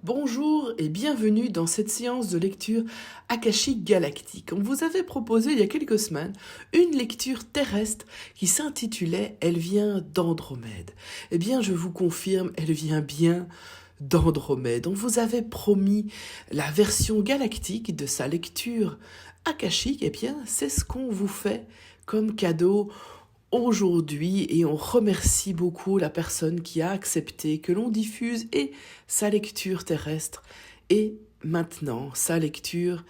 Bonjour et bienvenue dans cette séance de lecture akashique galactique. On vous avait proposé il y a quelques semaines une lecture terrestre qui s'intitulait « Elle vient d'Andromède ». Eh bien, je vous confirme, elle vient bien d'Andromède. On vous avait promis la version galactique de sa lecture akashique. Eh bien, c'est ce qu'on vous fait comme cadeau aujourd'hui et on remercie beaucoup la personne qui a accepté que l'on diffuse et sa lecture terrestre et maintenant sa lecture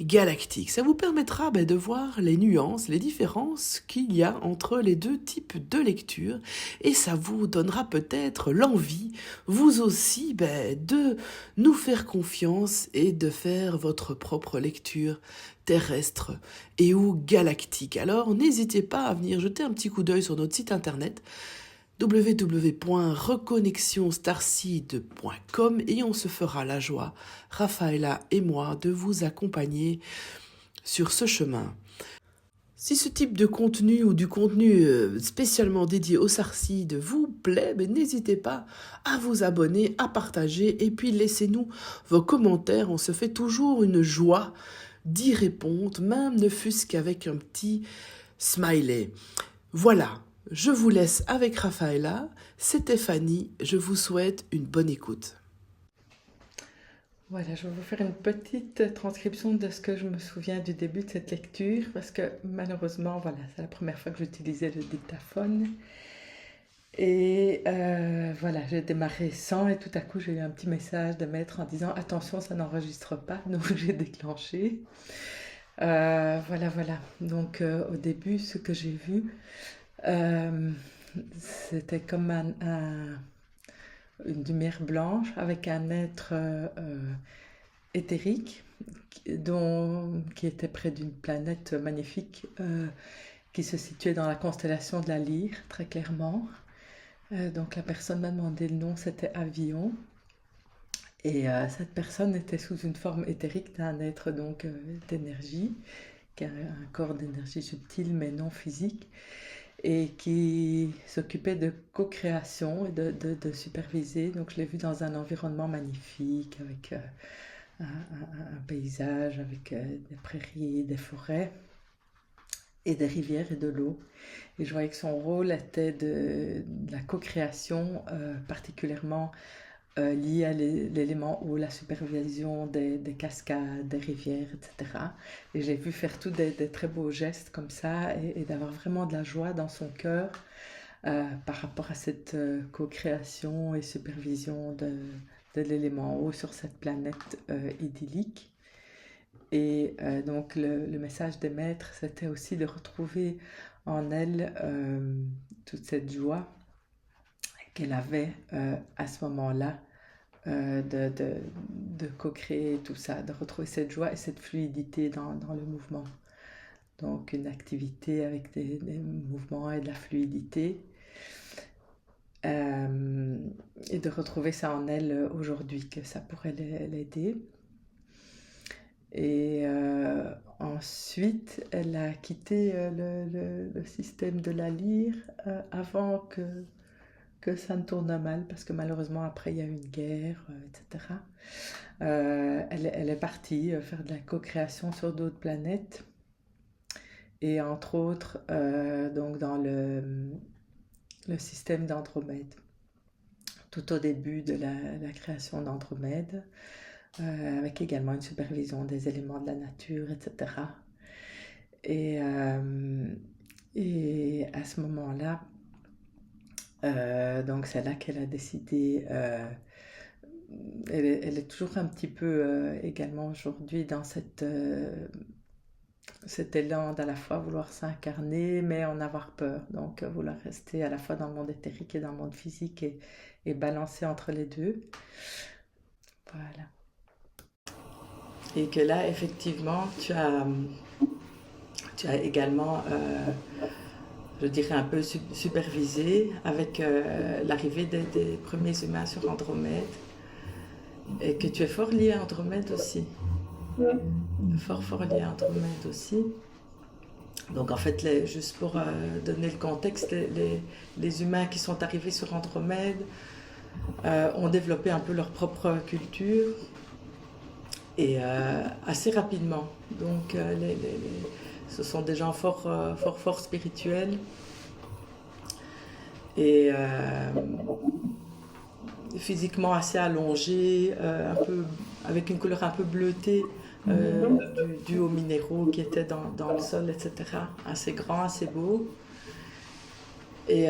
galactique. Ça vous permettra de voir les nuances, les différences qu'il y a entre les deux types de lecture et ça vous donnera peut-être l'envie, vous aussi, de nous faire confiance et de faire votre propre lecture terrestre et ou galactique. Alors n'hésitez pas à venir jeter un petit coup d'œil sur notre site internet www.reconnexionstarseed.com et on se fera la joie, Raphaëla et moi, de vous accompagner sur ce chemin. Si ce type de contenu ou du contenu spécialement dédié aux Starseed vous plaît, n'hésitez pas à vous abonner, à partager et puis laissez-nous vos commentaires. On se fait toujours une joie d'y répondre, même ne fût-ce qu'avec un petit smiley. Voilà. Je vous laisse avec Raphaëla, c'était Fanny, je vous souhaite une bonne écoute. Voilà, je vais vous faire une petite transcription de ce que je me souviens du début de cette lecture, parce que malheureusement, voilà, c'est la première fois que j'utilisais le dictaphone. Et voilà, j'ai démarré sans et tout à coup j'ai eu un petit message de maître en disant « Attention, ça n'enregistre pas », donc j'ai déclenché. Voilà. Donc au début, ce que j'ai vu, c'était comme une lumière blanche avec un être éthérique qui était près d'une planète magnifique qui se situait dans la constellation de la Lyre, très clairement. Donc la personne m'a demandé le nom, c'était Avion. Et cette personne était sous une forme éthérique d'un être donc d'énergie, qui a un corps d'énergie subtile mais non physique, et qui s'occupait de co-création et de superviser. Donc je l'ai vu dans un environnement magnifique, avec un paysage, avec des prairies, des forêts, et des rivières et de l'eau. Et je voyais que son rôle était de la co-création, particulièrement liée à l'élément eau, la supervision des cascades, des rivières, etc. Et j'ai vu faire tous des très beaux gestes comme ça et d'avoir vraiment de la joie dans son cœur par rapport à cette co-création et supervision de l'élément eau sur cette planète idyllique. Et donc le message des maîtres, c'était aussi de retrouver en elle toute cette joie qu'elle avait à ce moment-là, de co-créer tout ça, de retrouver cette joie et cette fluidité dans le mouvement. Donc une activité avec des mouvements et de la fluidité. Et de retrouver ça en elle aujourd'hui, que ça pourrait l'aider. Et ensuite, elle a quitté le système de la lyre avant que ça ne tourne mal, parce que malheureusement, après, il y a eu une guerre, etc. Elle est partie faire de la co-création sur d'autres planètes, et entre autres, donc dans le système d'Andromède. Tout au début de la création d'Andromède, avec également une supervision des éléments de la nature, etc. Et à ce moment-là, donc c'est là qu'elle a décidé, elle est toujours un petit peu également aujourd'hui dans cet élan d'à la fois vouloir s'incarner mais en avoir peur, donc vouloir rester à la fois dans le monde éthérique et dans le monde physique et balancer entre les deux. Voilà. Et que là, effectivement, tu as également, je dirais, un peu supervisé avec l'arrivée des premiers humains sur Andromède. Et que tu es fort lié à Andromède aussi. Fort lié à Andromède aussi. Donc en fait, juste pour donner le contexte, les humains qui sont arrivés sur Andromède ont développé un peu leur propre culture et assez rapidement. Donc ce sont des gens fort spirituels et physiquement assez allongés, avec une couleur un peu bleutée, dû aux minéraux qui étaient dans le sol, etc. Assez grand, assez beau. Et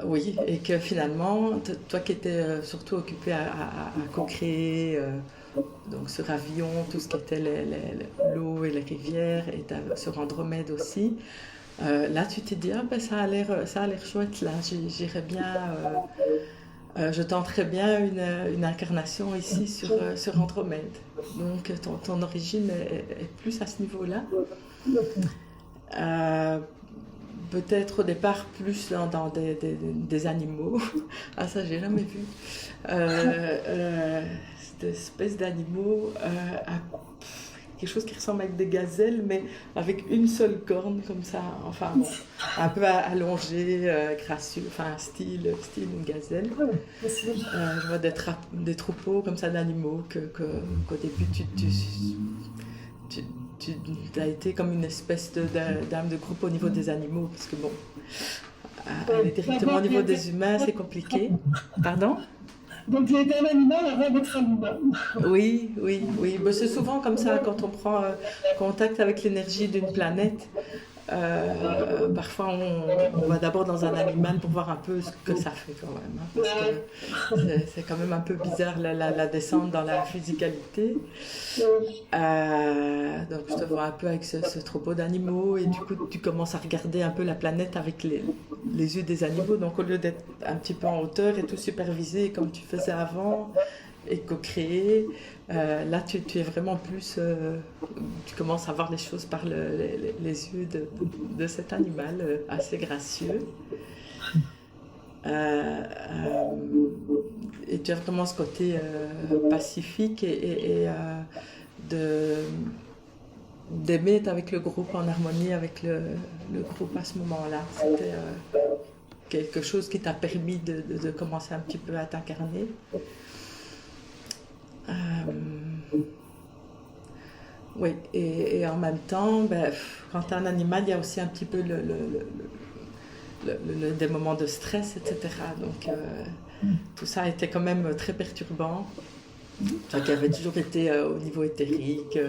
oui, et que finalement, toi qui étais surtout occupé à co-créer donc sur Avion, tout ce qui était l'eau et les rivières, et sur Andromède aussi, là tu t'es dit, ah ben ça a l'air chouette là, j'irais bien, je tenterais bien une incarnation ici sur Andromède. Donc ton origine est plus à ce niveau-là. Peut-être au départ plus dans des animaux. Ah ça j'ai jamais vu. Cette espèce d'animaux, quelque chose qui ressemble à des gazelles, mais avec une seule corne comme ça, enfin bon, un peu allongé, gracieux, enfin style une gazelle. Je vois des troupeaux comme ça d'animaux qu'au début tu as été comme une espèce d'âme de groupe au niveau des animaux, parce que bon, aller directement au niveau des humains, c'est compliqué. Pardon? Donc tu étais un animal avant d'être animal. Oui. Ben, c'est souvent comme ça quand on prend contact avec l'énergie d'une planète. Parfois on va d'abord dans un animal pour voir un peu ce que ça fait quand même, hein, parce que c'est quand même un peu bizarre la descente dans la physicalité. Donc je te vois un peu avec ce troupeau d'animaux et du coup tu commences à regarder un peu la planète avec les yeux des animaux, donc au lieu d'être un petit peu en hauteur et tout supervisé comme tu faisais avant et co-créer, là tu es vraiment plus, tu commences à voir les choses par les yeux de cet animal assez gracieux. Et tu as vraiment ce côté pacifique et d'aimer être avec le groupe, en harmonie avec le groupe à ce moment-là. C'était quelque chose qui t'a permis de commencer un petit peu à t'incarner. Oui, et en même temps, quand tu es un animal, il y a aussi un petit peu des moments de stress, etc. Donc tout ça était quand même très perturbant. Toi qui avais toujours été au niveau éthérique,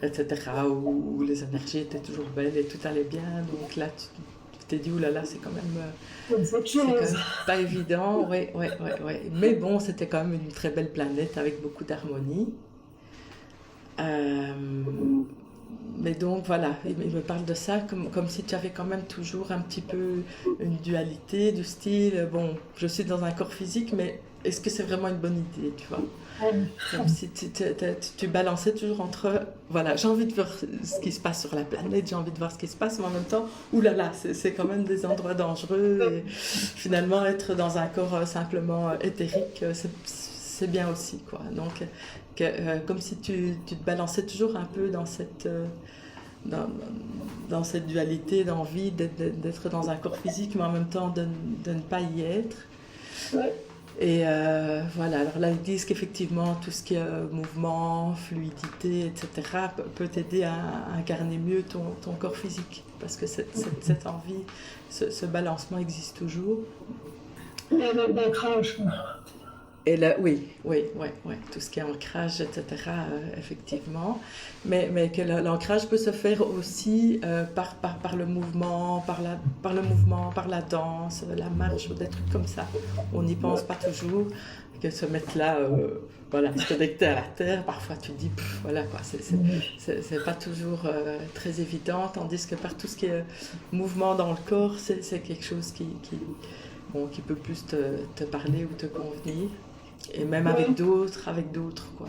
etc., où les énergies étaient toujours belles et tout allait bien. Donc là, tu t'es dit, oulala, c'est quand même pas évident. Ouais. Mais bon, c'était quand même une très belle planète avec beaucoup d'harmonie. Mais donc voilà, il me parle de ça comme si tu avais quand même toujours un petit peu une dualité du style, bon, je suis dans un corps physique, mais est-ce que c'est vraiment une bonne idée, tu vois? Comme si tu balançais toujours entre, voilà, j'ai envie de voir ce qui se passe sur la planète, j'ai envie de voir ce qui se passe, mais en même temps, oulala, c'est quand même des endroits dangereux, et finalement être dans un corps simplement éthérique, c'est bien aussi, quoi. Donc, comme si tu te balançais toujours un peu dans cette dualité d'envie d'être dans un corps physique, mais en même temps de ne pas y être. Et voilà, alors là ils disent qu'effectivement tout ce qui est mouvement, fluidité, etc. peut t'aider à incarner mieux ton corps physique, parce que cette envie, ce balancement existe toujours. Et l'ancrage. Et là, oui, tout ce qui est ancrage, etc., effectivement. Mais que l'ancrage peut se faire aussi par le mouvement, par la danse, la marche, ou des trucs comme ça. On n'y pense pas toujours, que se mettre là, voilà, se connecter à la terre, parfois tu te dis, voilà quoi, c'est pas toujours très évident, tandis que par tout ce qui est mouvement dans le corps, c'est quelque chose qui peut plus te parler ou te convenir. Et même avec d'autres, quoi.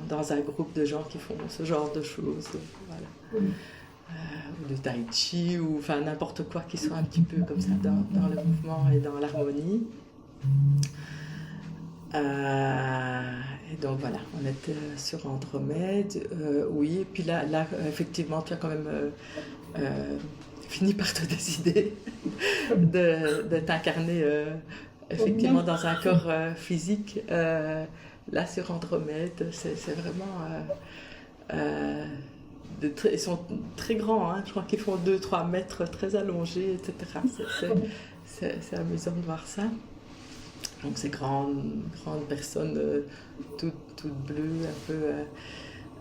Dans un groupe de gens qui font ce genre de choses, voilà. Ou de tai chi, ou enfin n'importe quoi qui soit un petit peu comme ça dans le mouvement et dans l'harmonie. Et donc voilà, on était sur Andromède, oui, et puis là effectivement tu as quand même finit par te décider de t'incarner effectivement dans un corps physique. Là, sur Andromède, c'est vraiment... ils sont très grands, hein. Je crois qu'ils font 2-3 mètres, très allongés, etc. C'est amusant de voir ça. Donc ces grandes personnes toutes bleues, un peu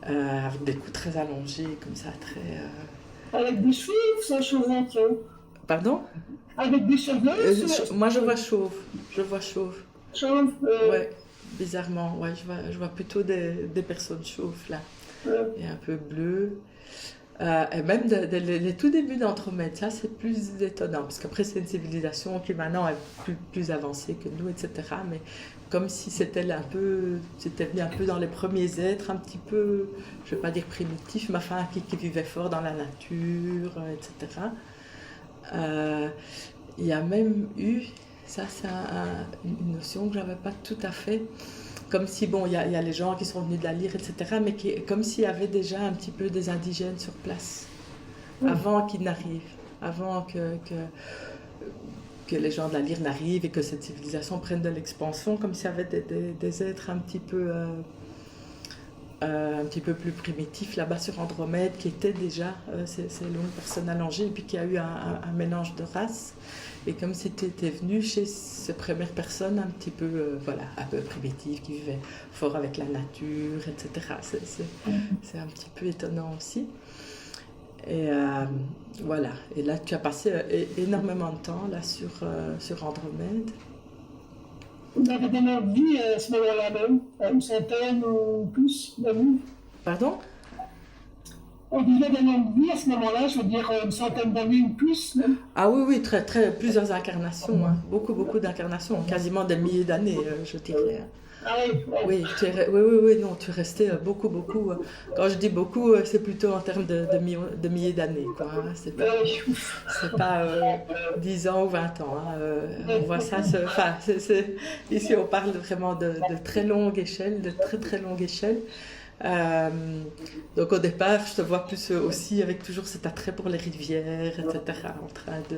avec des coups très allongés, comme ça, très... Avec des cheveux ou sans cheveux? Pardon? Avec des cheveux? Moi, je vois chauve. Je vois chauve. Chauve? Ouais, bizarrement. Ouais, je vois plutôt des personnes chauves, là. Et un peu bleues. Et même les tout débuts d'Andromède, ça c'est plus étonnant, parce qu'après c'est une civilisation qui maintenant est plus avancée que nous, etc. Mais comme si c'était venu un peu dans les premiers êtres, un petit peu, je ne vais pas dire primitifs, mais enfin qui vivaient fort dans la nature, etc. Il y a même eu, ça c'est une notion que je n'avais pas tout à fait, comme si, bon, il y a les gens qui sont venus de la Lyre, etc., mais comme s'il y avait déjà un petit peu des indigènes sur place, avant qu'ils n'arrivent, avant que les gens de la Lyre n'arrivent et que cette civilisation prenne de l'expansion, comme s'il y avait des êtres un petit peu plus primitifs là-bas sur Andromède, qui étaient déjà ces longues personnes allongées, et puis qu'il y a eu un mélange de races. Et comme c'était venu chez ces premières personnes un petit peu, un peu primitives, qui vivaient fort avec la nature, etc. C'est un petit peu étonnant aussi. Et voilà. Et là, tu as passé énormément de temps là sur Andromède. Vous avez des noms de vie à ce moment-là même, une centaine ou plus d'années? Pardon? On vivait des noms de vie à ce moment-là, je veux dire une centaine d'années ou plus, même. Ah oui, plusieurs incarnations, hein. Beaucoup d'incarnations, quasiment des milliers d'années, je dirais. Ah oui, ouais. Oui, non, tu restais beaucoup. Quand je dis beaucoup, c'est plutôt en termes de milliers d'années, quoi, hein. C'est pas 10 ans ou 20 ans, hein. On voit ça, ici on parle vraiment de très longue échelle, de très longue échelle. Donc au départ, je te vois plus aussi avec toujours cet attrait pour les rivières, etc., en train de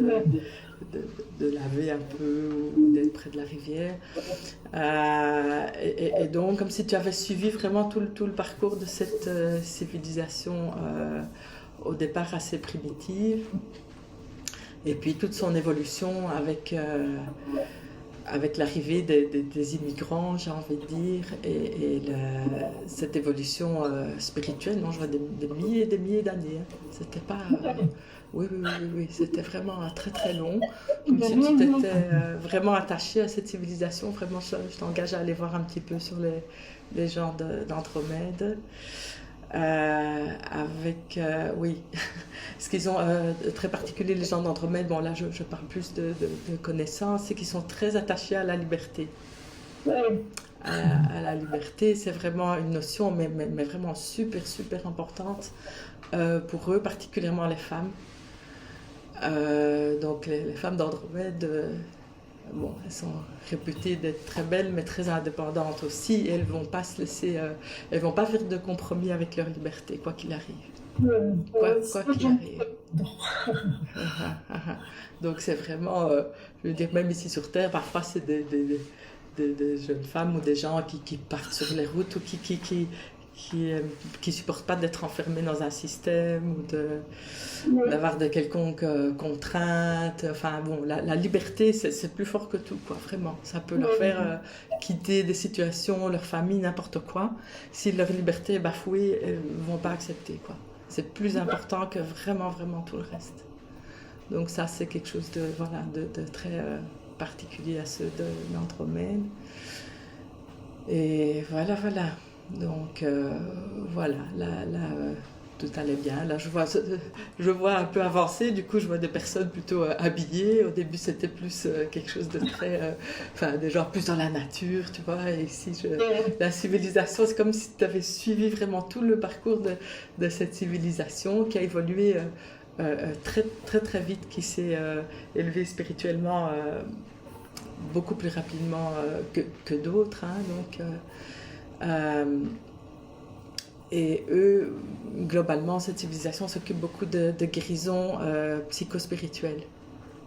laver un peu ou d'être près de la rivière. Et donc, comme si tu avais suivi vraiment tout le parcours de cette civilisation au départ assez primitive, et puis toute son évolution avec l'arrivée des immigrants, j'ai envie de dire, et cette évolution spirituelle, non, je vois des milliers et des milliers d'années. Hein. C'était pas... oui, c'était vraiment très long. Comme si tu t'étais vraiment attaché à cette civilisation. Vraiment, je t'engage à aller voir un petit peu sur les gens d'Andromède. Oui, ce qu'ils ont très particulier, les gens d'Andromède, bon là je parle plus de connaissances, c'est qu'ils sont très attachés à la liberté. À la liberté, c'est vraiment une notion, mais vraiment super importante pour eux, particulièrement les femmes. Donc les femmes d'Andromède, bon, elles sont réputées d'être très belles, mais très indépendantes aussi. Et elles vont pas se laisser, elles vont pas faire de compromis avec leur liberté, quoi qu'il arrive. Quoi qu'il arrive. Donc c'est vraiment, je veux dire, même ici sur Terre, parfois c'est des jeunes femmes ou des gens qui partent sur les routes ou qui supportent pas d'être enfermés dans un système ou d'avoir de quelconques contraintes. Enfin bon, la liberté, c'est plus fort que tout, quoi, vraiment. Ça peut leur faire quitter des situations, leur famille, n'importe quoi. Si leur liberté est bafouée, elles ne vont pas accepter, quoi. C'est plus important que vraiment tout le reste. Donc ça, c'est quelque chose de très particulier à ceux d'Andromède. Et voilà. Donc voilà, là tout allait bien. Là, je vois un peu avancer. Du coup, je vois des personnes plutôt habillées. Au début, c'était plus quelque chose de très... des gens plus dans la nature, tu vois. Et ici, la civilisation, c'est comme si tu avais suivi vraiment tout le parcours de cette civilisation qui a évolué très vite, qui s'est élevée spirituellement beaucoup plus rapidement que d'autres. Hein, donc... Et eux, globalement, cette civilisation s'occupe beaucoup de guérison psychospirituelle.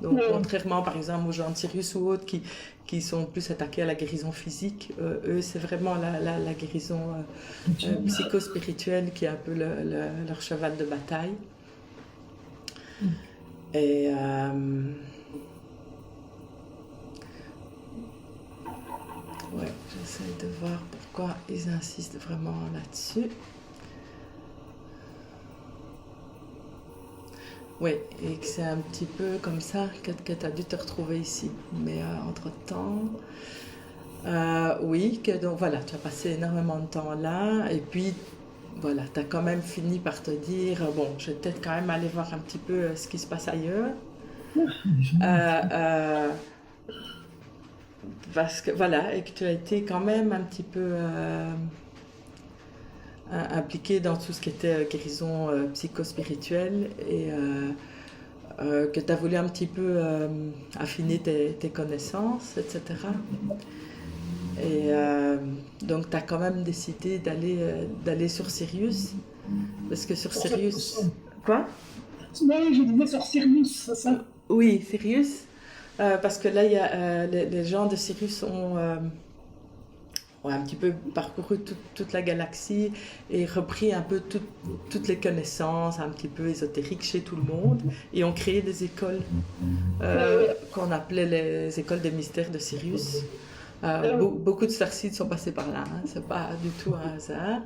Donc, contrairement, par exemple, aux gens de Sirius ou autres qui sont plus attaqués à la guérison physique, eux, c'est vraiment la guérison psychospirituelle qui est un peu leur cheval de bataille. Et ouais, j'essaie de voir pourquoi ils insistent vraiment là-dessus. Oui, et que c'est un petit peu comme ça que tu as dû te retrouver ici. Mais entre-temps, oui, que donc voilà, tu as passé énormément de temps là, et puis voilà, tu as quand même fini par te dire, bon, je vais peut-être quand même aller voir un petit peu ce qui se passe ailleurs. Parce que voilà, et que tu as été quand même un petit peu impliqué dans tout ce qui était guérison psychospirituelle et que tu as voulu un petit peu affiner tes connaissances, etc. Et donc tu as quand même décidé d'aller sur Sirius, parce que sur Sirius... Quoi? Oui, je disais sur Sirius, c'est ça? Oui, Sirius, parce que là, il y a, les gens de Sirius ont un petit peu parcouru toute la galaxie et repris un peu toutes les connaissances un petit peu ésotériques chez tout le monde et ont créé des écoles qu'on appelait les écoles des mystères de Sirius. Beaucoup de Starseeds sont passés par là, hein, c'est pas du tout un hasard.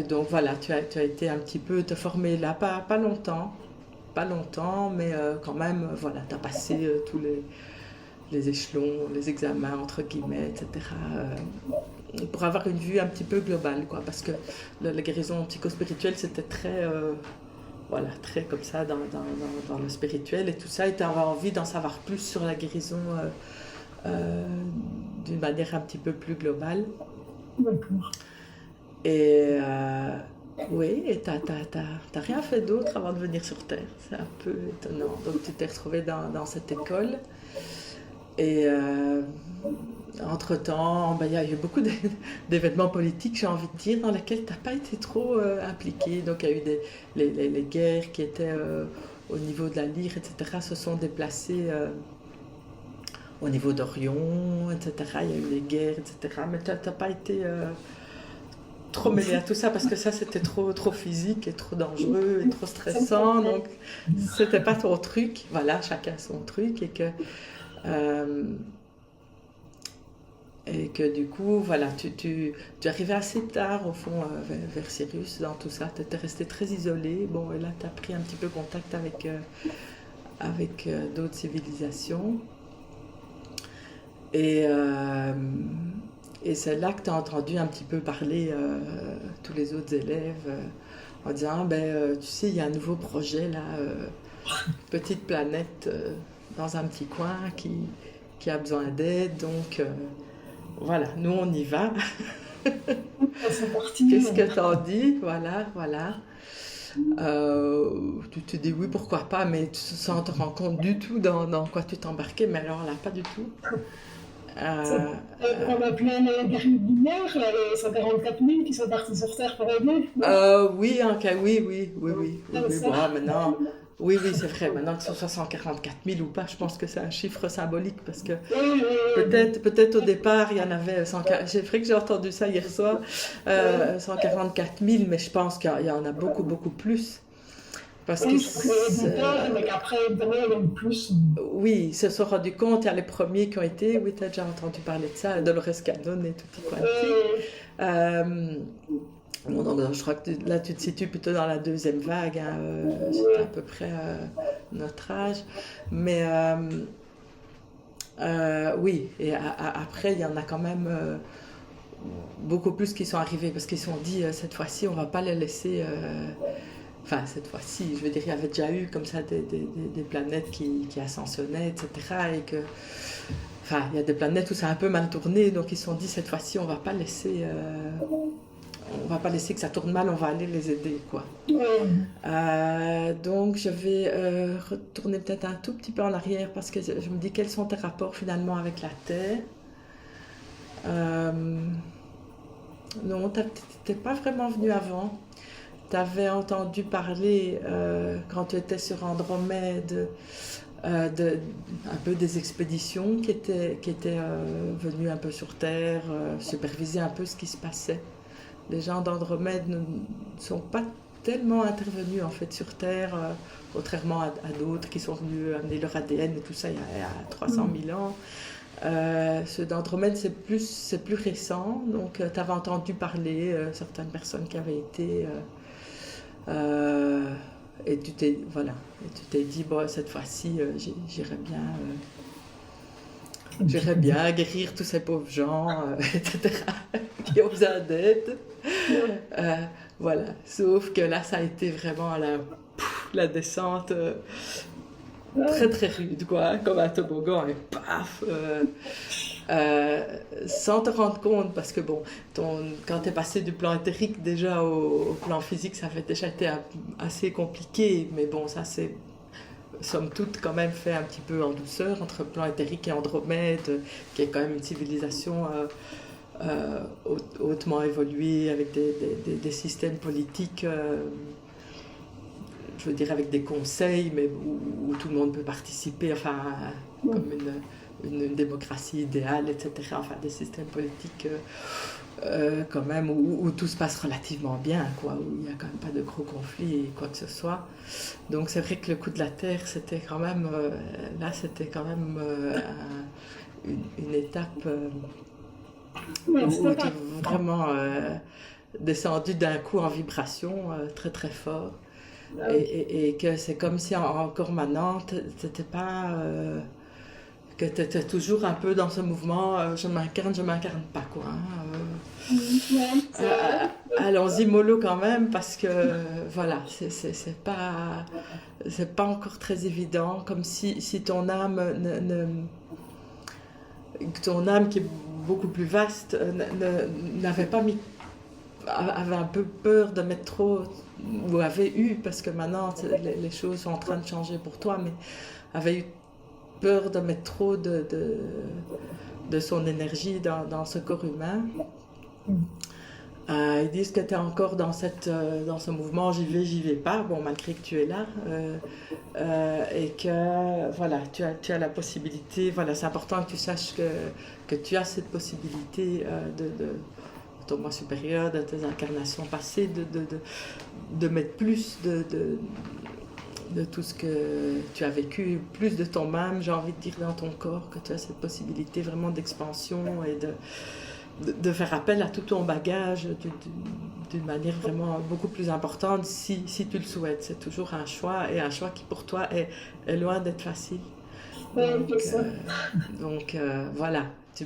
Donc voilà, tu as été un petit peu te former là, pas longtemps, mais quand même, voilà, tu as passé tous les échelons, les examens, entre guillemets, etc. Pour avoir une vue un petit peu globale, quoi, parce que la guérison psychospirituelle, c'était très, voilà, très comme ça dans le spirituel et tout ça, et tu avais envie d'en savoir plus sur la guérison d'une manière un petit peu plus globale. D'accord. Et oui, et t'as rien fait d'autre avant de venir sur Terre, c'est un peu étonnant. Donc tu t'es retrouvé dans cette école. Et entre-temps, il y a eu beaucoup d'événements politiques, j'ai envie de dire, dans lesquels tu n'as pas été trop impliqué. Donc il y a eu les guerres qui étaient au niveau de la lyre, etc., se sont déplacées au niveau d'Orion, etc. Il y a eu les guerres, etc. Mais tu n'as pas été trop mêlé à tout ça, parce que ça, c'était trop physique et trop dangereux et trop stressant. Donc c'était pas ton truc. Voilà, chacun son truc. Et que du coup, voilà, tu arrivais assez tard, au fond, vers Sirius, dans tout ça. Tu étais resté très isolé. Bon, et là, tu as pris un petit peu contact avec d'autres civilisations. Et c'est là que tu as entendu un petit peu parler tous les autres élèves en disant, tu sais, il y a un nouveau projet, là, petite planète dans un petit coin qui a besoin d'aide, donc voilà, nous on y va. C'est parti. Qu'est-ce que t'en dis? Voilà. Tu te dis oui, pourquoi pas, mais sans te rendre compte du tout dans quoi tu t'embarquais, mais alors là, pas du tout. On a plein les guerriers binaires, là, les 144 000 qui sont partis sur Terre pour aider. Oui, oui. Bon, maintenant, oui, c'est vrai. Maintenant que ce soit 144 000 ou pas, je pense que c'est un chiffre symbolique, parce que peut-être au départ, il y en avait 140. C'est vrai que j'ai entendu ça hier soir, 144 000, mais je pense qu'il y en a beaucoup, beaucoup plus. Parce que mais qu'après, évidemment, il y a eu plus. Oui, ils se sont rendus compte, il y a les premiers qui ont été, oui, tu as déjà entendu parler de ça, Dolores Cannon et Tutti Quanti. Bon, donc, je crois que là, tu te situes plutôt dans la deuxième vague, hein, c'était à peu près notre âge. Mais oui, et après, il y en a quand même beaucoup plus qui sont arrivés, parce qu'ils se sont dit, cette fois-ci, on ne va pas les laisser... Enfin, cette fois-ci, je veux dire, il y avait déjà eu comme ça des planètes qui ascensionnaient, etc. Et que, enfin, il y a des planètes où ça a un peu mal tourné, donc ils se sont dit, cette fois-ci, on va pas laisser que ça tourne mal, on va aller les aider, quoi. Donc, je vais retourner peut-être un tout petit peu en arrière, parce que je me dis, quels sont tes rapports finalement avec la Terre? Non, t'es pas vraiment venu avant. Tu avais entendu parler, quand tu étais sur Andromède, un peu des expéditions qui étaient venues un peu sur Terre, superviser un peu ce qui se passait. Les gens d'Andromède ne sont pas tellement intervenus en fait sur Terre, contrairement à d'autres qui sont venus amener leur ADN et tout ça il y a 300 000 ans. Ceux d'Andromède, c'est plus récent, donc tu avais entendu parler certaines personnes qui avaient été... et tu t'es dit, bon, cette fois-ci, j'irais bien guérir tous ces pauvres gens, etc., qui ont besoin d'aide. Voilà, sauf que là, ça a été vraiment la descente très très rude, quoi, comme un toboggan, et paf sans te rendre compte, parce que bon, quand tu es passé du plan éthérique déjà au plan physique, ça avait déjà été assez compliqué, mais bon, ça c'est somme toute quand même fait un petit peu en douceur entre plan éthérique et Andromède, qui est quand même une civilisation hautement évoluée, avec des systèmes politiques, je veux dire avec des conseils, mais où tout le monde peut participer, enfin, comme une démocratie idéale, etc. Enfin, des systèmes politiques quand même où tout se passe relativement bien, quoi, où il n'y a quand même pas de gros conflits et quoi que ce soit. Donc c'est vrai que le coup de la Terre, c'était quand même, là, c'était quand même une étape où tu es vraiment descendu d'un coup en vibration très très fort. Et que c'est comme si encore maintenant, t'étais pas... que tu étais toujours un peu dans ce mouvement, je m'incarne pas, quoi. Allons-y mollo quand même, parce que voilà, c'est pas encore très évident, comme si ton âme ton âme qui est beaucoup plus vaste n'avait pas mis, avait un peu peur de mettre trop, ou avait eu, parce que maintenant les choses sont en train de changer pour toi, mais avait eu peur de mettre trop de son énergie dans ce corps humain. Ils disent que tu es encore dans ce mouvement j'y vais pas, bon, malgré que tu es là, et que voilà, tu as la possibilité, voilà, c'est important que tu saches que tu as cette possibilité de ton moi supérieur, de tes incarnations passées, de mettre plus de tout ce que tu as vécu, plus de ton âme, j'ai envie de dire, dans ton corps, que tu as cette possibilité vraiment d'expansion et de faire appel à tout ton bagage d'une manière vraiment beaucoup plus importante si tu le souhaites. C'est toujours un choix, et un choix qui pour toi est loin d'être facile. Donc voilà, tu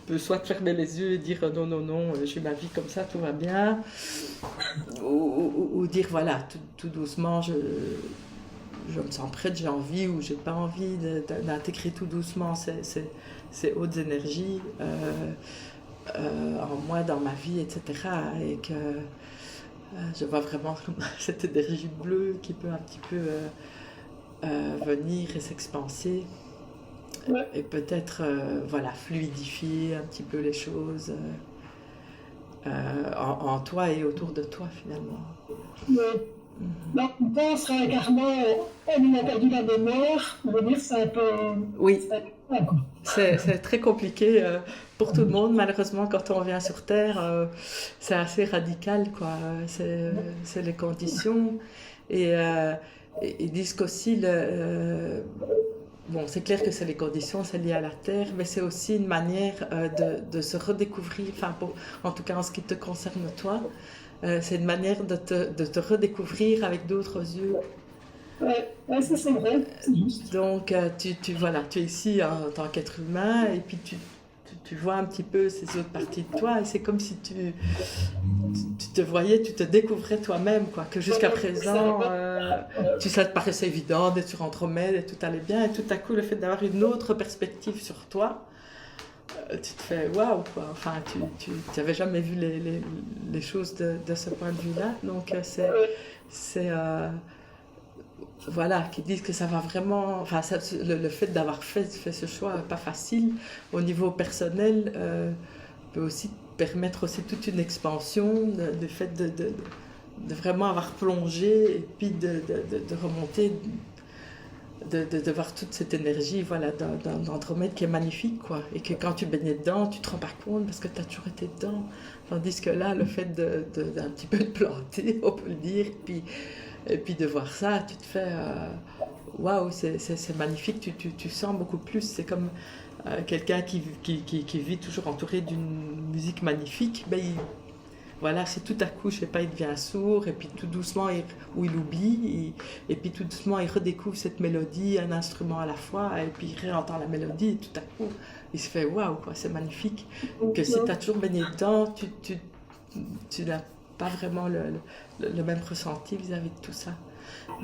peux soit fermer les yeux et dire non, j'ai ma vie comme ça, tout va bien, ou dire voilà, tout doucement, je me sens prête, j'ai envie, ou j'ai pas envie d'intégrer tout doucement ces hautes énergies en moi, dans ma vie, etc. Et que je vois vraiment cette énergie bleue qui peut un petit peu venir et s'expanser. Ouais. Et peut-être voilà, fluidifier un petit peu les choses en toi et autour de toi, finalement. Ouais. Donc, on pense réincarner, elle a perdu la mémoire, on va dire c'est un peu... Oui, c'est très compliqué pour tout le monde, malheureusement, quand on vient sur Terre, c'est assez radical, quoi. C'est les conditions. Et ils disent qu'aussi, bon, c'est clair que c'est les conditions, c'est lié à la Terre, mais c'est aussi une manière de se redécouvrir, enfin, en tout cas en ce qui te concerne toi, c'est une manière de te redécouvrir avec d'autres yeux. Ouais, ça c'est vrai. Donc, voilà, tu es ici en tant qu'être humain, et puis tu vois un petit peu ces autres parties de toi, et c'est comme si tu te voyais, tu te découvrais toi-même, quoi, que jusqu'à présent, ça te paraissait évident d'être sur Andromède et tout allait bien, et tout à coup, le fait d'avoir une autre perspective sur toi, tu te fais waouh, quoi. Enfin, tu n'avais jamais vu les choses de ce point de vue-là, donc c'est voilà, qui disent que ça va vraiment, enfin, le fait d'avoir fait ce choix pas facile au niveau personnel peut aussi te permettre aussi toute une expansion, le fait de vraiment avoir plongé et puis de remonter, de voir toute cette énergie voilà, dans Andromède qui est magnifique, quoi. Et que quand tu baignais dedans, tu te rends pas compte parce que tu as toujours été dedans. Tandis que là, le fait d'un petit peu te planter, on peut le dire, et puis de voir ça, tu te fais waouh, c'est magnifique, tu sens beaucoup plus. C'est comme quelqu'un qui vit toujours entouré d'une musique magnifique, ben, voilà, c'est tout à coup, je sais pas, il devient sourd, et puis tout doucement, ou il oublie, et puis tout doucement, il redécouvre cette mélodie, un instrument à la fois, et puis il réentend la mélodie, et tout à coup, il se fait waouh, quoi, c'est magnifique. Que si tu as toujours baigné dedans, tu n'as pas vraiment le même ressenti vis-à-vis de tout ça.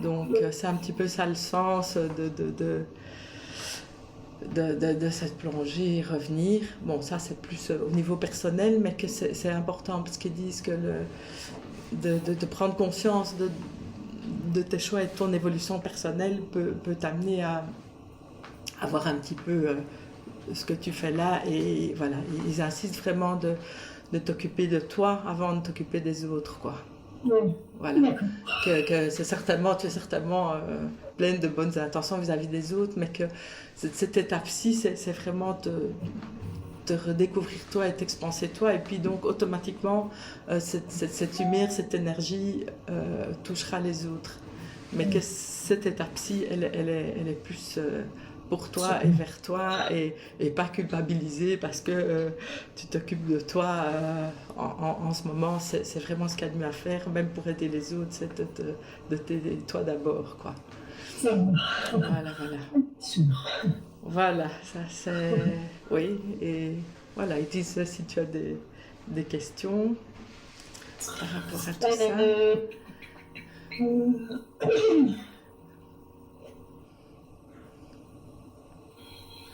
Donc, c'est un petit peu ça le sens de cette plongée et revenir. Bon, ça c'est plus au niveau personnel, mais que c'est important parce qu'ils disent que de prendre conscience de tes choix et de ton évolution personnelle peut t'amener à voir un petit peu ce que tu fais là. Et voilà, ils insistent vraiment de t'occuper de toi avant de t'occuper des autres, quoi. Oui. Voilà, que tu es certainement pleine de bonnes intentions vis-à-vis des autres, mais que cette étape-ci, c'est vraiment de redécouvrir toi et t'expanser toi, et puis donc automatiquement, cette lumière, cette énergie touchera les autres. Mais que cette étape-ci, elle est plus pour toi et vers toi, et pas culpabiliser parce que tu t'occupes de toi en ce moment. C'est vraiment ce qu'il y a de mieux à faire, même pour aider les autres, c'est de t'aider toi d'abord, quoi. Voilà. Voilà, ça c'est... Oui, et voilà, ils disent si tu as des questions par rapport à tout ça.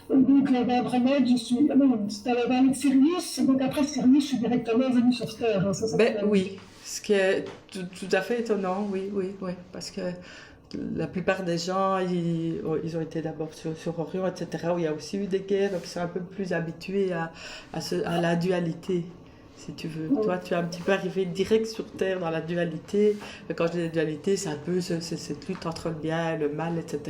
Donc, d'Andromède, je suis. C'était dans le Sirius, donc après Sirius, je suis directement venue sur Terre. Hein, ben oui, ce qui est tout à fait étonnant, oui, parce que la plupart des gens, ils ont été d'abord sur Orion, etc., où il y a aussi eu des guerres, donc ils sont un peu plus habitués à la dualité, si tu veux. Toi, tu es un petit peu arrivé direct sur Terre dans la dualité. Quand je dis la dualité, c'est un peu cette lutte entre le bien et le mal, etc.,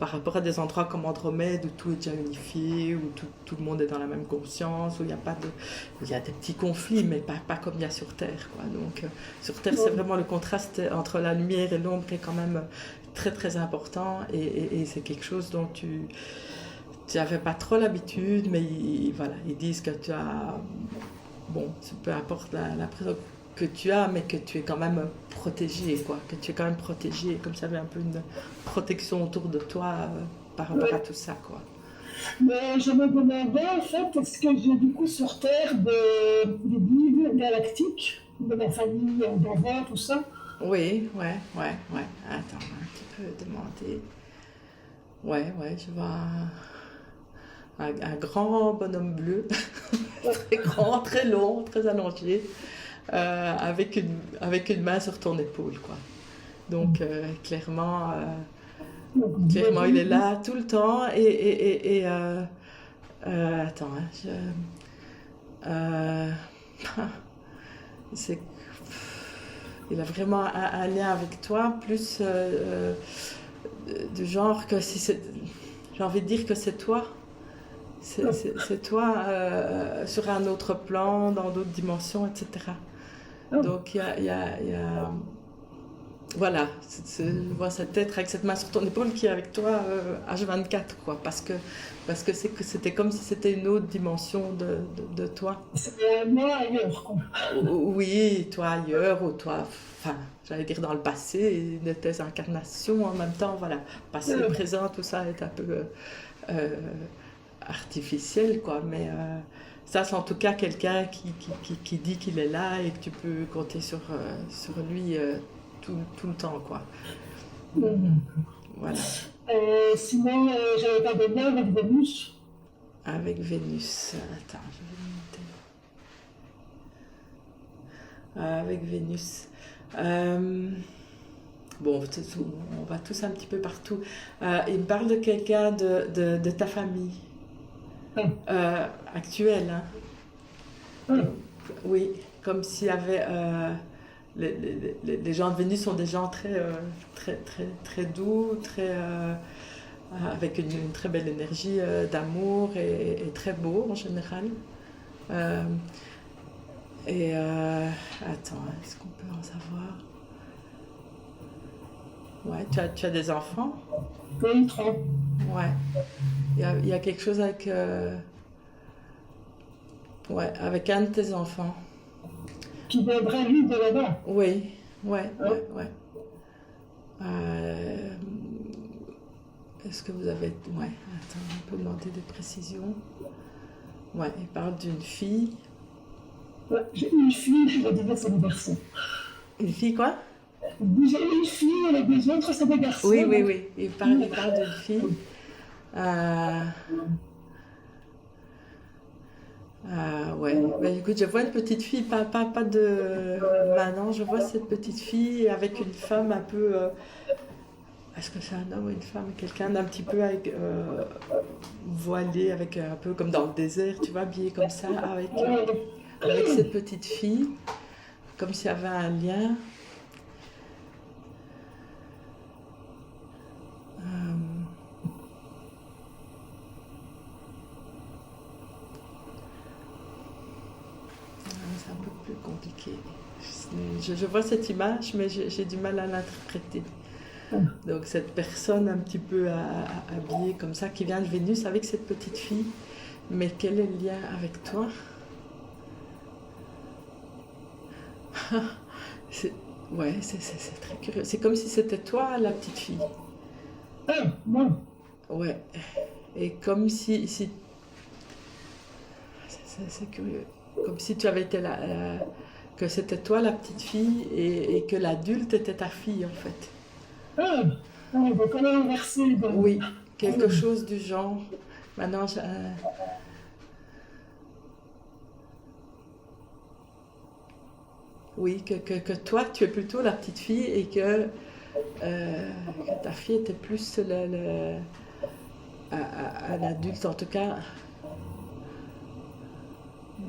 par rapport à des endroits comme Andromède, où tout est déjà unifié, où tout le monde est dans la même conscience, où il y a des petits conflits, mais pas comme il y a sur Terre, quoi. Donc, sur Terre, c'est vraiment le contraste entre la lumière et l'ombre qui est quand même très, très important, et c'est quelque chose dont tu n'avais pas trop l'habitude, mais voilà, ils disent que tu as... Bon, peu importe la présence que tu as, mais que tu es quand même protégé, quoi. Que tu es quand même protégé, comme ça, il y avait un peu une protection autour de toi par rapport à tout ça, quoi. Mais je me demandais, en fait, est-ce que j'ai du coup sur Terre des guides galactiques de ma famille, d'avant, tout ça? Oui, ouais. Attends, un petit peu demander. Ouais, je vois un grand bonhomme bleu, très grand, très long, très allongé, avec une main sur ton épaule, quoi. Donc, clairement, il est là tout le temps, et attends, il a vraiment un lien avec toi, plus du genre que si c'est... J'ai envie de dire que c'est toi. C'est toi sur un autre plan, dans d'autres dimensions, etc. Donc, il y a voilà, je vois cette tête avec cette main sur ton épaule qui est avec toi H24, quoi, parce que c'était comme si c'était une autre dimension de toi. C'est moi ailleurs, quoi. Oui, toi ailleurs, ou toi, enfin, j'allais dire dans le passé, de tes incarnations en même temps, voilà. Passé, présent, tout ça est un peu artificiel, quoi, mais ça, c'est en tout cas quelqu'un qui dit qu'il est là et que tu peux compter sur lui tout le temps, quoi. Voilà. Sinon, j'avais pas de lien avec Vénus. Avec Vénus. Attends, je vais noter. Avec Vénus. Bon, on va tous un petit peu partout. Il me parle de quelqu'un de ta famille actuelle. Hein. Oui, comme s'il y avait... les gens de Vénus sont des gens très doux, avec une très belle énergie d'amour et très beau en général. Euh, Attends, est-ce qu'on peut en savoir? Ouais, tu as des enfants? Oui, trois. Ouais. Il y a quelque chose avec, ouais, avec un de tes enfants. Qui viendrait lui de là-bas. Oui, ouais, Hein? ouais, ouais. Euh, Est-ce que vous avez... Ouais, attends, on peut demander des précisions. Ouais, il parle d'une fille. Ouais, j'ai une fille, je vais dire c'est des garçons. Une fille quoi? J'ai une fille et les deux autres, c'est des garçons. Oui, oui, Donc, oui. Il parle d'une fille. Euh, ouais. Ben, écoute, je vois une petite fille, pas de... Maintenant, je vois cette petite fille avec une femme un peu... Est-ce que c'est un homme ou une femme? Quelqu'un d'un petit peu avec, voilé, avec un peu comme dans le désert, tu vois, habillé comme ça, avec cette petite fille, comme s'il y avait un lien. Euh, c'est un peu plus compliqué. Je vois cette image, mais j'ai du mal à l'interpréter. Donc cette personne un petit peu habillée comme ça, qui vient de Vénus avec cette petite fille, mais quel est le lien avec toi? C'est- Ouais, c'est très curieux. C'est comme si c'était toi la petite fille. ah, bon. Ouais. Et comme si c'est curieux. Comme si tu avais été là, que c'était toi la petite fille et que l'adulte était ta fille en fait. Ah, ah, donc on a inversé. Oui, quelque chose du genre. Maintenant, oui, que toi tu es plutôt la petite fille et que ta fille était plus un adulte en tout cas.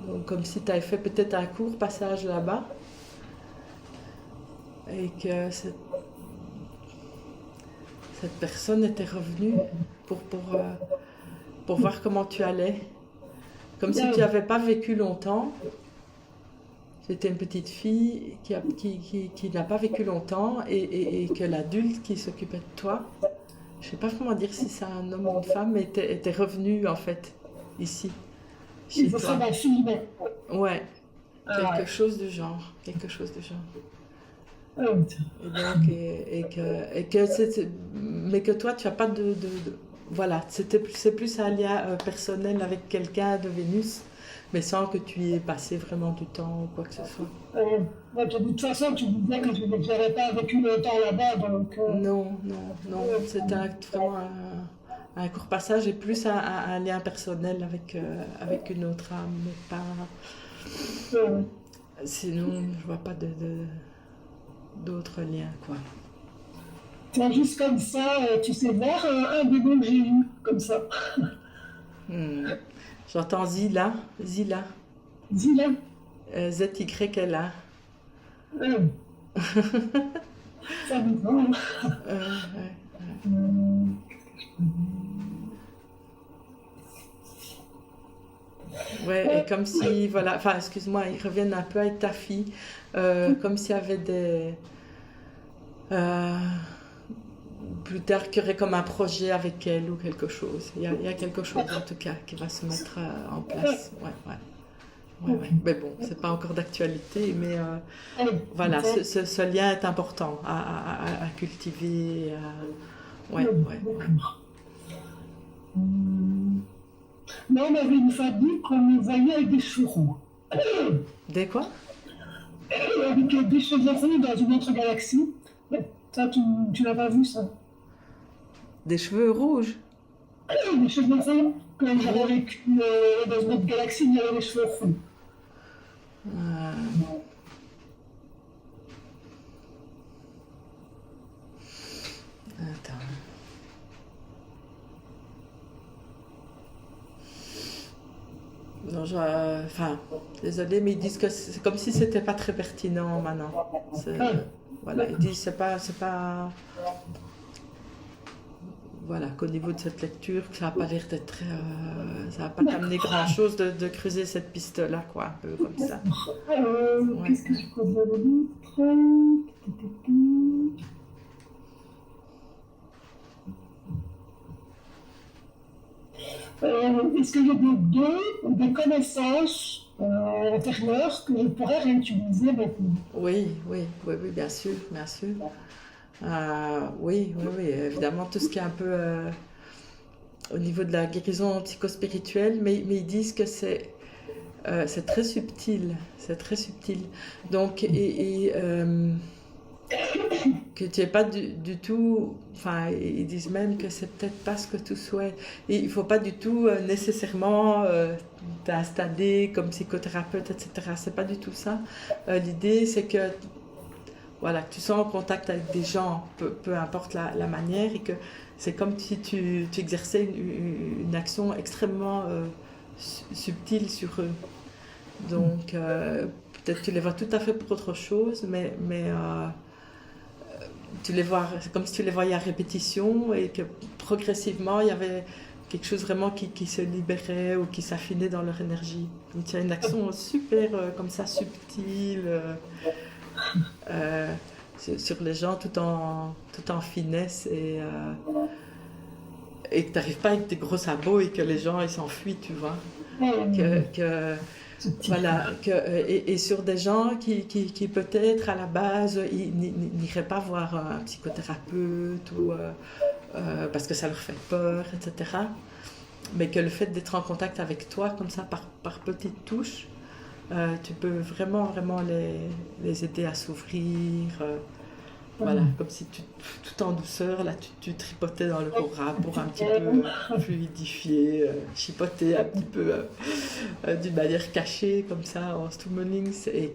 Donc, comme si tu avais fait peut-être un court passage là-bas et que cette personne était revenue pour voir comment tu allais. Comme si tu n'avais pas vécu longtemps. C'était une petite fille qui n'a pas vécu longtemps et que l'adulte qui s'occupait de toi, je ne sais pas comment dire si c'est un homme ou une femme, mais était revenu en fait ici, chez Il faut faire toi. un film. Ouais, Ah, quelque ouais. chose du genre, quelque chose du genre. Ah, tiens. Et donc, mais que toi, tu n'as pas voilà, c'est plus un lien personnel avec quelqu'un de Vénus, mais sans que tu y aies passé vraiment du temps ou quoi que ce soit. Ouais, de toute façon, tu disais que je n'avais pas vécu longtemps là-bas, donc... Non, non, non, c'est vraiment un court passage et plus un lien personnel avec une autre âme, mais pas... euh, Sinon, je vois pas d'autres liens, quoi. tiens, juste comme ça, tu sais voir un bébé que j'ai eu, comme ça. Hmm. J'entends Zila, Dis-là. ZYLA. Euh, ça me va. Ouais. Euh, Ouais, et comme si, voilà, enfin, excuse-moi, ils reviennent un peu avec ta fille, comme s'il y avait euh, plus tard, qu'il y aurait comme un projet avec elle ou quelque chose. Il y a quelque chose en tout cas qui va se mettre en place. Ouais. Mais bon, c'est pas encore d'actualité, mais allez, voilà, ok. ce lien est important à cultiver. Ouais. D'accord. Hum. Non, on avait une fois dit qu'on nous voyait avec des cheveux roux. Des quoi? Avec des cheveux roux dans une autre galaxie. Mais ça, tu l'as pas vu, ça? Des cheveux rouges? Des cheveux roux, quand j'avais vécu dans une autre galaxie, il y avait des cheveux roux. Euh, Attends. Non, enfin, désolé, mais ils disent que c'est comme si c'était pas très pertinent maintenant. Ah, Voilà, ils d'accord. disent voilà, qu'au niveau de cette lecture, que ça n'a pas l'air d'être ça va pas t'amener D'accord. grand-chose de creuser cette piste-là, quoi, un peu comme ça. Ouais. Qu'est-ce que je peux dire d'autre? Est-ce qu'il y a des dons ou des connaissances antérieures que je pourrais réutiliser maintenant? Oui, oui, oui, oui, bien sûr, bien sûr. Oui, oui, oui, évidemment, tout ce qui est un peu au niveau de la guérison psychospirituelle, mais ils disent que c'est très subtil, c'est très subtil. Donc, que tu n'es pas du tout, enfin, ils disent même que c'est peut-être pas ce que tu souhaites. Et il ne faut pas du tout nécessairement t'installer comme psychothérapeute, etc. C'est pas du tout ça. L'idée, c'est que voilà, que tu sois en contact avec des gens, peu importe la manière, et que c'est comme si tu exerçais une action extrêmement subtile sur eux. Donc, peut-être tu les vois tout à fait pour autre chose, mais tu les vois, c'est comme si tu les voyais à répétition et que progressivement, il y avait quelque chose vraiment qui se libérait ou qui s'affinait dans leur énergie. Donc, il y a une action super, comme ça, subtile. Euh, sur les gens tout en finesse et que tu n'arrives pas avec des gros sabots et que les gens ils s'enfuient, tu vois. Que, voilà, et sur des gens qui peut-être à la base ils n'iraient pas voir un psychothérapeute ou parce que ça leur fait peur, etc. Mais que le fait d'être en contact avec toi comme ça par petites touches, tu peux vraiment, vraiment les aider à s'ouvrir. Voilà, comme si tout en douceur, là, tu tripotais dans leur aura pour un petit peu fluidifier, chipoter un petit peu d'une manière cachée, comme ça, en summoning, et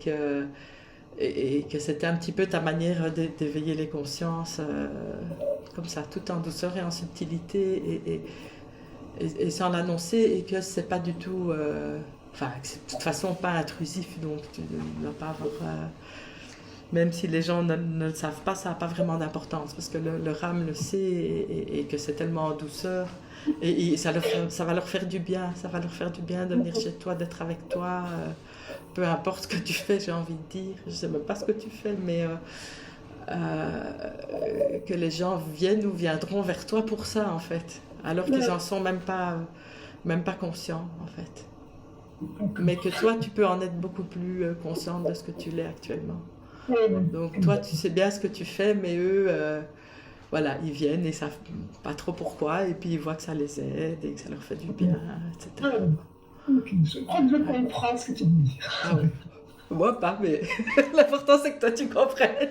que c'était un petit peu ta manière d'éveiller les consciences, comme ça, tout en douceur et en subtilité, et sans l'annoncer, et que c'est pas du tout. Enfin, c'est de toute façon pas intrusif, donc tu ne dois pas avoir. Même si les gens ne le savent pas, ça n'a pas vraiment d'importance, parce que leur âme le sait et que c'est tellement en douceur. Et ça va leur faire du bien, ça va leur faire du bien de venir chez toi, d'être avec toi, peu importe ce que tu fais, j'ai envie de dire. Je ne sais même pas ce que tu fais, mais que les gens viennent ou viendront vers toi pour ça, en fait, alors qu'ils n'en sont même pas conscients, en fait. Mais que toi, tu peux en être beaucoup plus consciente de ce que tu l'es actuellement. Donc toi, tu sais bien ce que tu fais, mais eux, voilà, ils viennent et ils savent pas trop pourquoi, et puis ils voient que ça les aide et que ça leur fait du bien, etc. Ok, je crois que je comprends ce que tu dis. Ah oui. Moi pas, mais l'important c'est que toi tu comprennes.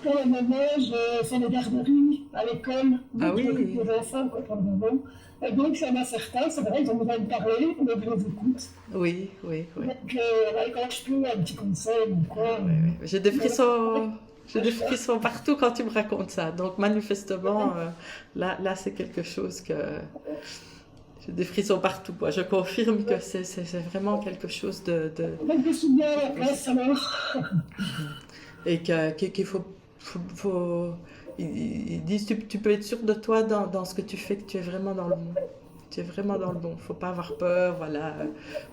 Pour le moment, je fais des garderies à l'école, Ah donc je m'occupe oui, des enfants pour le moment. Et donc, il y en a certains, c'est vrai, ils ont besoin de parler, donc je les écoute. oui, oui, oui. Donc, quand je peux, un petit conseil ou Ah, quoi. oui, oui. J'ai des frissons partout quand tu me racontes ça. Donc manifestement, là c'est quelque chose que j'ai des frissons partout, quoi. Je confirme que c'est vraiment quelque chose Donc, je suis bien à la de place positif. alors. Et qu'il faut ils disent tu peux être sûr de toi dans ce que tu fais, que tu es vraiment dans le bon. Tu es vraiment dans le bon. Faut pas avoir peur, voilà.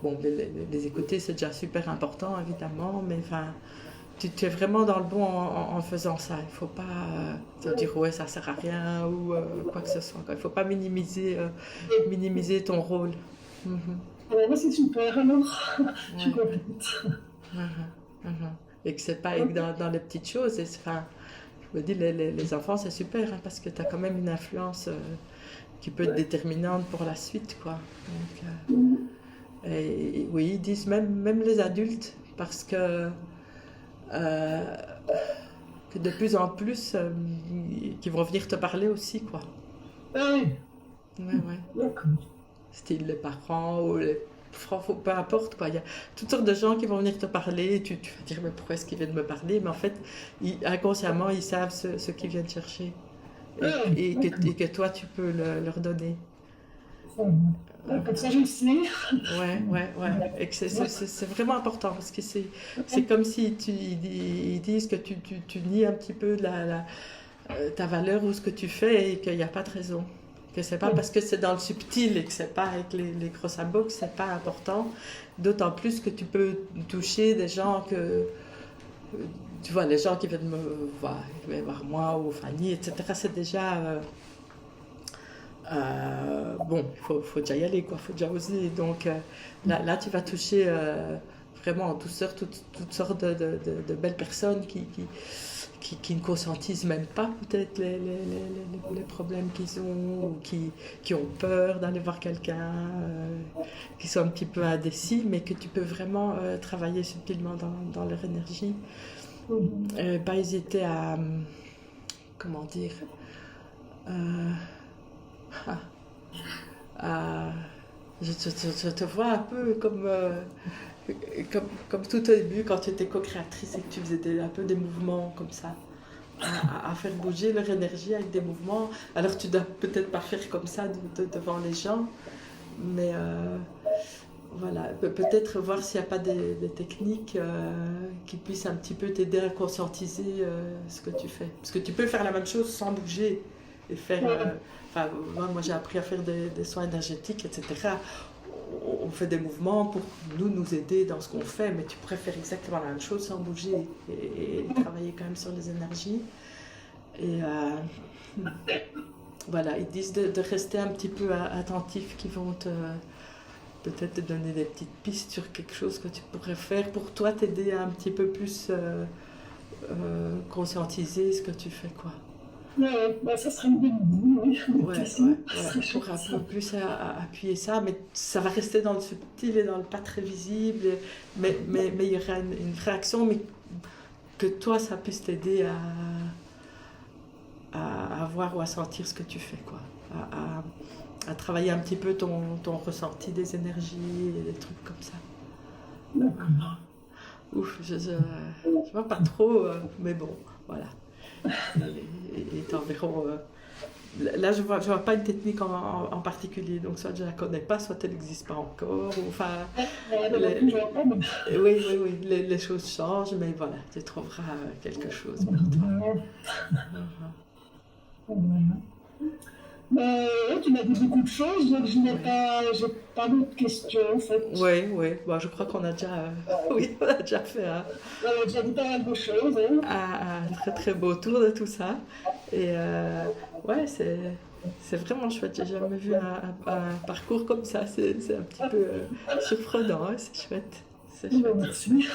Bon, les écouter, c'est déjà super important, évidemment, mais enfin, tu es vraiment dans le bon en faisant ça. Il faut pas te dire ouais, ça sert à rien ou quoi que ce soit, quoi. Il faut pas minimiser ton rôle. Mhm. Alors, c'est super alors. Je suis Ouais. contente. Mhm. Mhm. Et que c'est pas dans les petites choses. Enfin, je me dis, les enfants, c'est super, hein, parce que tu as quand même une influence qui peut être déterminante pour la suite, quoi. Donc, et oui, ils disent même les adultes, parce euh, que de plus en plus, qui vont venir te parler aussi, quoi. Ah oui, Ouais, ouais. d'accord. Style les parents ou les peu importe, quoi. Il y a toutes sortes de gens qui vont venir te parler, et tu vas dire mais pourquoi est-ce qu'ils viennent me parler, mais en fait inconsciemment ils savent ce qu'ils viennent chercher Ah oui, et d'accord. que toi tu peux leur donner. Ça va. Comme ça, je le sais. Ouais. Et que c'est vraiment important parce que c'est comme si ils disent que tu nies un petit peu ta valeur ou ce que tu fais et qu'il n'y a pas de raison. Que c'est pas parce que c'est dans le subtil et que c'est pas avec les gros symboles que c'est pas important. D'autant plus que tu peux toucher des gens que. Tu vois, les gens qui viennent me voir, qui viennent voir moi ou Fanny, etc., c'est déjà. Bon, il faut déjà y aller, quoi, il faut déjà oser. Donc là, tu vas toucher vraiment en douceur toutes sortes de belles personnes qui ne conscientisent même pas peut-être les problèmes qu'ils ont, ou qui ont peur d'aller voir quelqu'un, qui sont un petit peu indécis, mais que tu peux vraiment travailler subtilement dans leur énergie. Pas hésiter à, comment dire, je te vois un peu comme tout au début quand tu étais co-créatrice et que tu faisais un peu des mouvements comme ça, à faire bouger leur énergie avec des mouvements. Alors tu dois peut-être pas faire comme ça devant les gens, mais voilà, peut-être voir s'il n'y a pas des techniques qui puissent un petit peu t'aider à conscientiser ce que tu fais. Parce que tu peux faire la même chose sans bouger et faire... Enfin, moi j'ai appris à faire des soins énergétiques, etc. On fait des mouvements pour nous aider dans ce qu'on fait, mais tu pourrais faire exactement la même chose sans bouger et travailler quand même sur les énergies. Et voilà, ils disent de rester un petit peu attentif, qui vont peut-être te donner des petites pistes sur quelque chose que tu pourrais faire pour toi, t'aider à un petit peu plus conscientiser ce que tu fais, quoi. Ouais, ça serait une bonne idée, oui. Pour un peu plus appuyer ça, mais ça va rester dans le subtil et dans le pas très visible, mais il y aura une réaction, mais que toi, ça puisse t'aider à voir ou à sentir ce que tu fais, quoi. À travailler un petit peu ton ressenti des énergies et des trucs comme ça. D'accord. Ouf, je vois pas trop, mais bon, voilà. Et t'enverront. Là, je vois pas une technique en particulier, donc soit je la connais pas, soit elle n'existe pas encore. Ou, enfin, oui, les choses changent, mais voilà, tu trouveras quelque chose pour toi. Mais tu m'as dit beaucoup de choses, donc j'ai pas d'autres questions en fait. Oui, bon, je crois qu'on a déjà, oui, on a déjà fait On a déjà dit pas mal de choses. un très très beau tour de tout ça. Et ouais, c'est vraiment chouette. J'ai jamais vu un parcours comme ça. C'est un petit peu surprenant, hein, c'est chouette. C'est chouette. Merci.